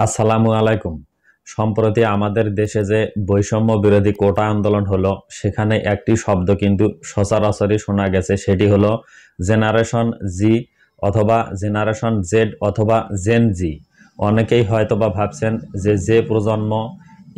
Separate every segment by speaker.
Speaker 1: আসসালামু আলাইকুম। সম্প্রতি আমাদের দেশে যে বৈষম্য বিরোধী কোটা আন্দোলন হলো, সেখানে একটি শব্দ কিন্তু সচরাচরই শোনা গেছে, সেটি হলো জেনারেশন জি অথবা জেনারেশন জেড অথবা জেন জি। অনেকেই হয়তোবা ভাবছেন যে যে প্রজন্ম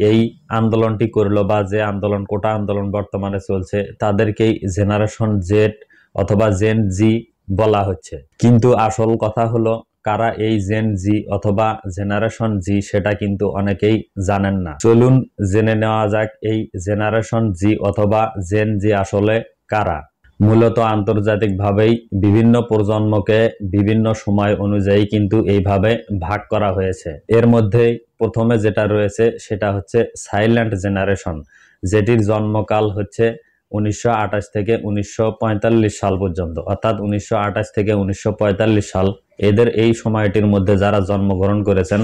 Speaker 1: এই আন্দোলনটি করলো বা যে আন্দোলন কোটা আন্দোলন বর্তমানে চলছে তাদেরকেই জেনারেশন জেড অথবা জেন জি বলা হচ্ছে। কিন্তু আসল কথা হলো কারা এই জেন জি অথবা জেনারেশন জি সেটা কিন্তু অনেকেই জানেন না। চলুন জেনে নেওয়া যাক এই জেনারেশন জি অথবা জেন জি আসলে কারা। মূলত আন্তর্জাতিকভাবেই বিভিন্ন প্রজন্মকে বিভিন্ন সময় অনুযায়ী কিন্তু এইভাবে ভাগ করা হয়েছে। এর মধ্যে প্রথমে যেটা রয়েছে সেটা হচ্ছে সাইলেন্ট জেনারেশন, যেটির জন্মকাল হচ্ছে 1928 থেকে 1945 সাল পর্যন্ত, অর্থাৎ 1928 থেকে 1945 সাল। এদের এই সময়টির মধ্যে যারা জন্মগ্রহণ করেছেন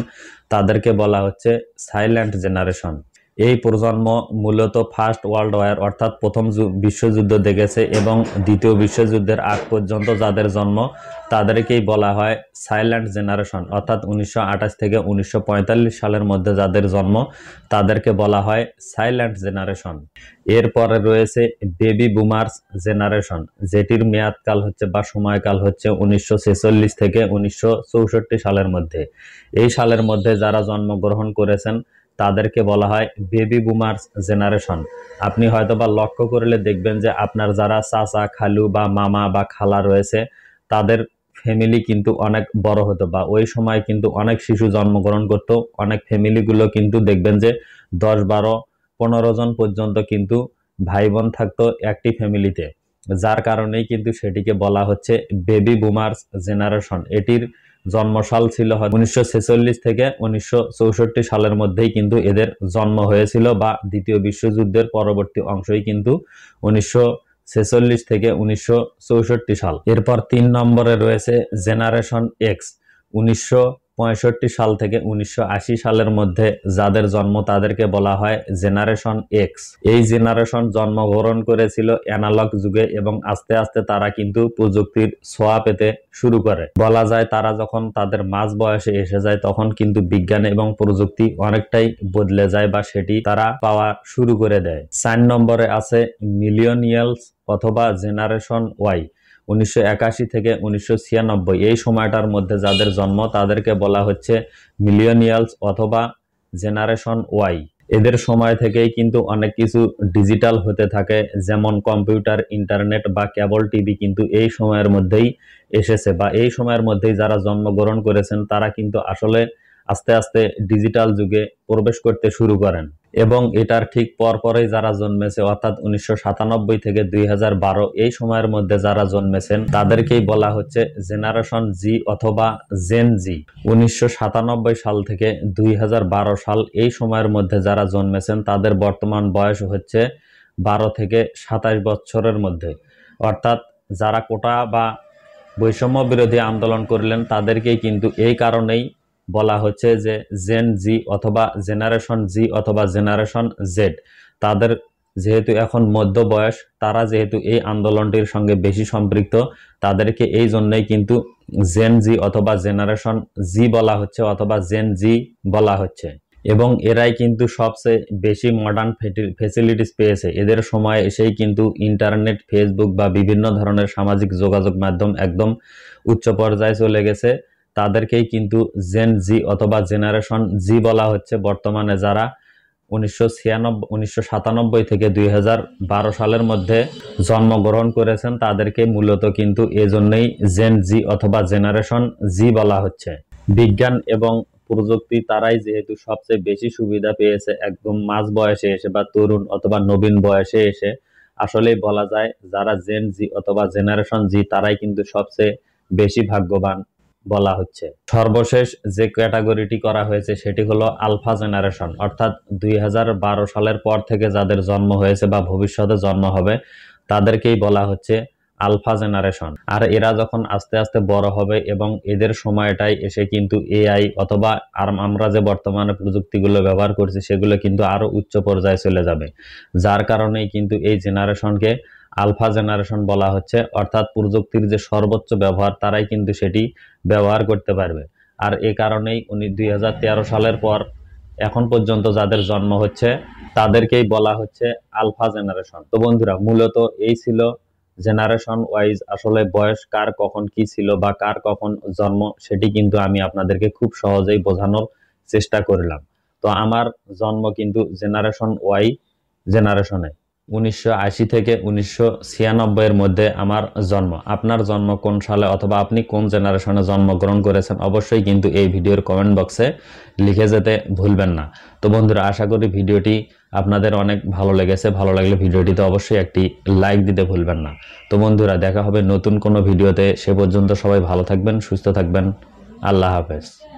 Speaker 1: তাদেরকে বলা হচ্ছে সাইলেন্ট জেনারেশন। এই প্রজন্ম মূলত ফার্স্ট ওয়ার্ল্ড ওয়ার অর্থাৎ প্রথম বিশ্বযুদ্ধ দেখেছে এবং দ্বিতীয় বিশ্বযুদ্ধের আগ পর্যন্ত যাদের জন্ম তাদেরকেই বলা হয় সাইলেন্ট জেনারেশন, অর্থাৎ 1928 থেকে 1945 সালের মধ্যে যাদের জন্ম তাদেরকে বলা হয় সাইলেন্ট জেনারেশন। এরপরে রয়েছে বেবি বুমার্স জেনারেশন, যেটির মেয়াদকাল হচ্ছে বা সময়কাল হচ্ছে 1946 থেকে 1964 সালের মধ্যে। এই সালের মধ্যে যারা জন্মগ্রহণ করেছেন তাদেরকে বলা হয় বেবি বুমার্স জেনারেশন। আপনি হয়তোবা লক্ষ্য করলে দেখবেন যে আপনার যারা চাচা খালু বা মামা বা খালা রয়েছে তাদের ফ্যামিলি কিন্তু অনেক বড় হতো, বা ওই সময় কিন্তু অনেক শিশু জন্মগ্রহণ করতো। অনেক ফ্যামিলিগুলো কিন্তু দেখবেন যে 10, 12, 15 জন পর্যন্ত কিন্তু ভাই বোন থাকতো একটি ফ্যামিলিতে, যার কারণেই কিন্তু সেটিকে বলা হচ্ছে বেবি বুমার্স জেনারেশন। এটির জন্মসাল ছিল 1946 থেকে 1964 সালের মধ্যেই কিন্তু এদের জন্ম হয়েছিল, বা দ্বিতীয় বিশ্বযুদ্ধের পরবর্তী অংশই কিন্তু 1946 থেকে 1964 সাল। এরপর 3 নম্বরে রয়েছে জেনারেশন এক্স। 1965 সাল থেকে 1980 সালের মধ্যে যাদের জন্ম তাদেরকে বলা হয় জেনারেশন এক্স। এই জেনারেশন জন্মগ্রহণ করেছিল অ্যানালগ যুগে এবং আস্তে আস্তে তারা কিন্তু প্রযুক্তির ছোঁয়া পেতে শুরু করে। বলা যায় তারা যখন তাদের মাঝ বয়সে এসে যায় তখন কিন্তু বিজ্ঞান এবং প্রযুক্তি অনেকটাই বদলে যায় বা সেটি তারা পাওয়া শুরু করে দেয়। 4 নম্বরে আছে মিলিয়নিয়ালস অথবা জেনারেশন ওয়াই। 1981 থেকে 1996 এই সময়টার মধ্যে যাদের জন্ম তাদেরকে বলা হচ্ছে মিলিয়নিয়ালস অথবা জেনারেশন ওয়াই। এদের সময় থেকেই কিন্তু অনেক কিছু ডিজিটাল হতে থাকে, যেমন কম্পিউটার, ইন্টারনেট বা কেবল টিভি কিন্তু এই সময়ের মধ্যেই এসেছে, বা এই সময়ের মধ্যেই যারা জন্মগ্রহণ করেছেন তারা কিন্তু আসলে আস্তে আস্তে ডিজিটাল যুগে প্রবেশ করতে শুরু করেন। এবং এটার ঠিক পরপরই যারা জন্মেছে অর্থাৎ 1997 থেকে 2012 এই সময়ের মধ্যে যারা জন্মেছেন তাদেরকেই বলা হচ্ছে জেনারেশন জি অথবা জেন জি। 1997 সাল থেকে 2012 সাল এই সময়ের মধ্যে যারা জন্মেছেন তাদের বর্তমান বয়স হচ্ছে 12 থেকে 27 বছরের মধ্যে। অর্থাৎ যারা কোটা বা বৈষম্য বিরোধী আন্দোলন করলেন তাদেরকেই কিন্তু এই কারণেই বলা হচ্ছে যে জেন জি অথবা জেনারেশন জি অথবা জেনারেশন জেড। তাদের যেহেতু এখন মধ্য বয়স, তারা যেহেতু এই আন্দোলনটির সঙ্গে বেশি সম্পৃক্ত, তাদেরকে এই জন্যই কিন্তু জেন জি অথবা জেনারেশন জি বলা হচ্ছে অথবা জেন জি বলা হচ্ছে। এবং এরাই কিন্তু সবচেয়ে বেশি মডার্ন ফেসিলিটিস পেয়েছে। এদের সময় এসেই কিন্তু ইন্টারনেট, ফেসবুক বা বিভিন্ন ধরনের সামাজিক যোগাযোগ মাধ্যম একদম উচ্চ পর্যায়ে চলে গেছে। তাদেরকেই কিন্তু জেন জি অথবা জেনারেশন জি বলা হচ্ছে। বর্তমানে যারা 1997 থেকে 2012 সালের মধ্যে জন্মগ্রহণ করেছেন তাদেরকে মূলত কিন্তু এজন্যই জেন জি অথবা জেনারেশন জি বলা হচ্ছে। বিজ্ঞান এবং প্রযুক্তি তারাই যেহেতু সবচেয়ে বেশি সুবিধা পেয়েছে একদম মাঝ বয়সে এসে বা তরুণ অথবা নবীন বয়সে এসে, আসলেই বলা যায় যারা জেন জি অথবা জেনারেশন জি তারাই কিন্তু সবচেয়ে বেশি ভাগ্যবান বলা হচ্ছে। সর্বশেষ যে ক্যাটাগরিটি করা হয়েছে সেটি হলো আলফা জেনারেশন, অর্থাৎ 2012 সালের পর থেকে যাদের জন্ম হয়েছে বা ভবিষ্যতে জন্ম হবে তাদেরকেই বলা হচ্ছে আলফা জেনারেশন। আর এরা যখন আস্তে আস্তে বড় হবে এবং এদের সময়টাই এসে কিন্তু এআই অথবা আর আমরা যে বর্তমানে প্রযুক্তিগুলো ব্যবহার করছি সেগুলো কিন্তু আরো উচ্চ পর্যায়ে চলে যাবে, যার কারণেই কিন্তু এই জেনারেশনকে আলফা জেনারেশন বলা হচ্ছে। অর্থাৎ প্রযুক্তির যে সর্বোচ্চ ব্যবহার তারাই কিন্তু সেটি ব্যবহার করতে পারবে। আর এ কারণেই উনি 2013 সালের পর এখন পর্যন্ত যাদের জন্ম হচ্ছে তাদেরকেই বলা হচ্ছে আলফা জেনারেশন। তো বন্ধুরা, মূলত এই ছিল জেনারেশন ওয়াইজ আসলে বয়স কার কখন কি ছিল বা কার কখন জন্ম, সেটি কিন্তু আমি আপনাদেরকে খুব সহজেই বোঝানোর চেষ্টা করলাম। তো আমার জন্ম কিন্তু জেনারেশন ওয়াই জেনারেশনে 1980 থেকে 1996 এর মধ্যে আমার জন্ম। আপনার জন্ম কোন সালে অথবা আপনি কোন জেনারেশনে জন্মগ্রহণ করেছেন অবশ্যই কিন্তু এই ভিডিওর কমেন্ট বক্সে লিখে যেতে ভুলবেন না। তো বন্ধুরা, আশা করি ভিডিওটি আপনাদের অনেক ভালো লেগেছে। ভালো লাগলে ভিডিওটিতে অবশ্যই একটি লাইক দিতে ভুলবেন না। তো বন্ধুরা, দেখা হবে নতুন কোনো ভিডিওতে। সে পর্যন্ত সবাই ভালো থাকবেন, সুস্থ থাকবেন। আল্লাহ হাফেজ।